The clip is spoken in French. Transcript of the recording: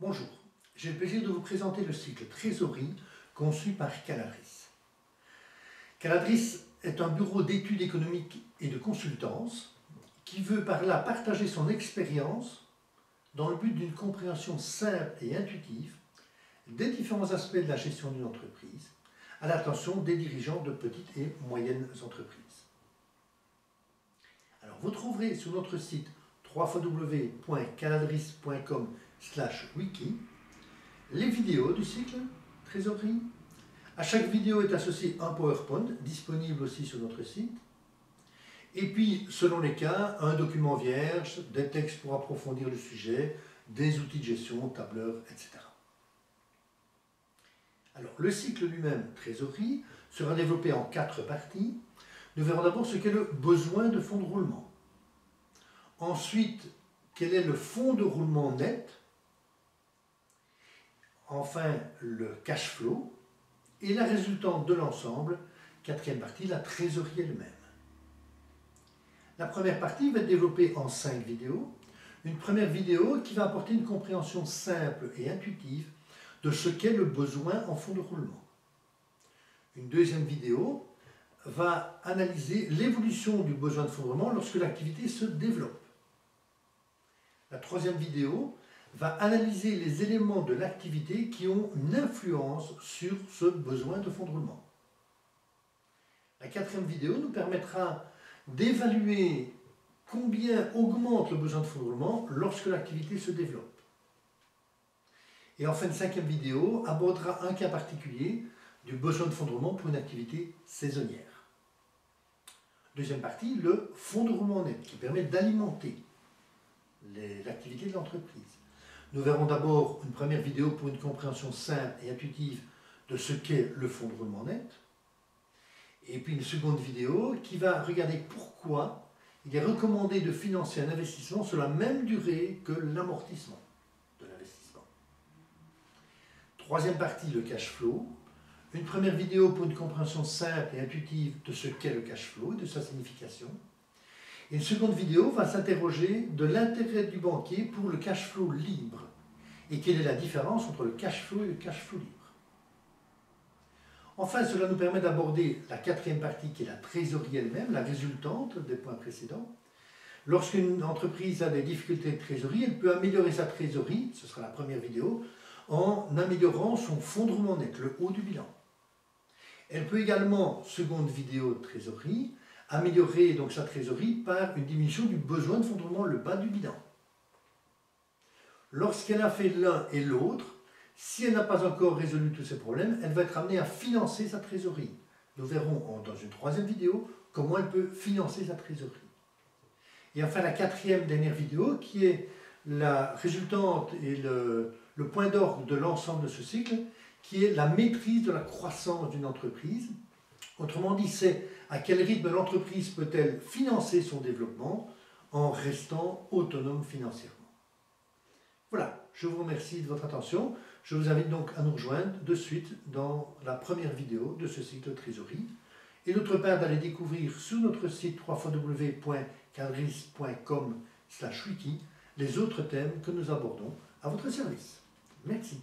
Bonjour, j'ai le plaisir de vous présenter le cycle Trésorerie conçu par Caladris. Caladris est un bureau d'études économiques et de consultance qui veut par là partager son expérience dans le but d'une compréhension simple et intuitive des différents aspects de la gestion d'une entreprise à l'attention des dirigeants de petites et moyennes entreprises. Alors, vous trouverez sur notre site www.caladris.com/wiki les vidéos du cycle Trésorerie. À chaque vidéo est associé un PowerPoint, disponible aussi sur notre site. Et puis, selon les cas, un document vierge, des textes pour approfondir le sujet, des outils de gestion, tableurs, etc. Alors, le cycle lui-même, Trésorerie, sera développé en 4 parties. Nous verrons d'abord ce qu'est le besoin de fonds de roulement. Ensuite, quel est le fonds de roulement net. Enfin, le cash flow. Et la résultante de l'ensemble, 4e partie, la trésorerie elle-même. La première partie va être développée en 5 vidéos. Une première vidéo qui va apporter une compréhension simple et intuitive de ce qu'est le besoin en fonds de roulement. Une deuxième vidéo va analyser l'évolution du besoin de fonds de roulement lorsque l'activité se développe. La troisième vidéo va analyser les éléments de l'activité qui ont une influence sur ce besoin de fonds de roulement. La 4e vidéo nous permettra d'évaluer combien augmente le besoin de fonds de roulement lorsque l'activité se développe. Et enfin, une 5e vidéo abordera un cas particulier du besoin de fonds de roulement pour une activité saisonnière. Deuxième partie, le fonds de roulement net qui permet d'alimenter l'activité de l'entreprise. Nous verrons d'abord une première vidéo pour une compréhension simple et intuitive de ce qu'est le fonds de roulement net. Et puis une seconde vidéo qui va regarder pourquoi il est recommandé de financer un investissement sur la même durée que l'amortissement de l'investissement. Troisième partie, le cash flow. Une première vidéo pour une compréhension simple et intuitive de ce qu'est le cash flow et de sa signification. Et une seconde vidéo va s'interroger de l'intérêt du banquier pour le cash flow libre et quelle est la différence entre le cash flow et le cash flow libre. Enfin, cela nous permet d'aborder la 4e partie qui est la trésorerie elle-même, la résultante des points précédents. Lorsqu'une entreprise a des difficultés de trésorerie, elle peut améliorer sa trésorerie, ce sera la première vidéo, en améliorant son fonds de roulement net, le haut du bilan. Elle peut également, seconde vidéo de trésorerie, améliorer donc sa trésorerie par une diminution du besoin de fonds de roulement, le bas du bilan. Lorsqu'elle a fait l'un et l'autre, si elle n'a pas encore résolu tous ces problèmes, elle va être amenée à financer sa trésorerie. Nous verrons dans une 3e vidéo comment elle peut financer sa trésorerie. Et enfin la 4e dernière vidéo qui est la résultante et le point d'orgue de l'ensemble de ce cycle, qui est la maîtrise de la croissance d'une entreprise. Autrement dit, c'est à quel rythme l'entreprise peut-elle financer son développement en restant autonome financièrement. Voilà, je vous remercie de votre attention. Je vous invite donc à nous rejoindre de suite dans la première vidéo de ce cycle trésorerie. Et d'autre part, d'aller découvrir sur notre site www.caladris.com/wiki les autres thèmes que nous abordons à votre service. Merci.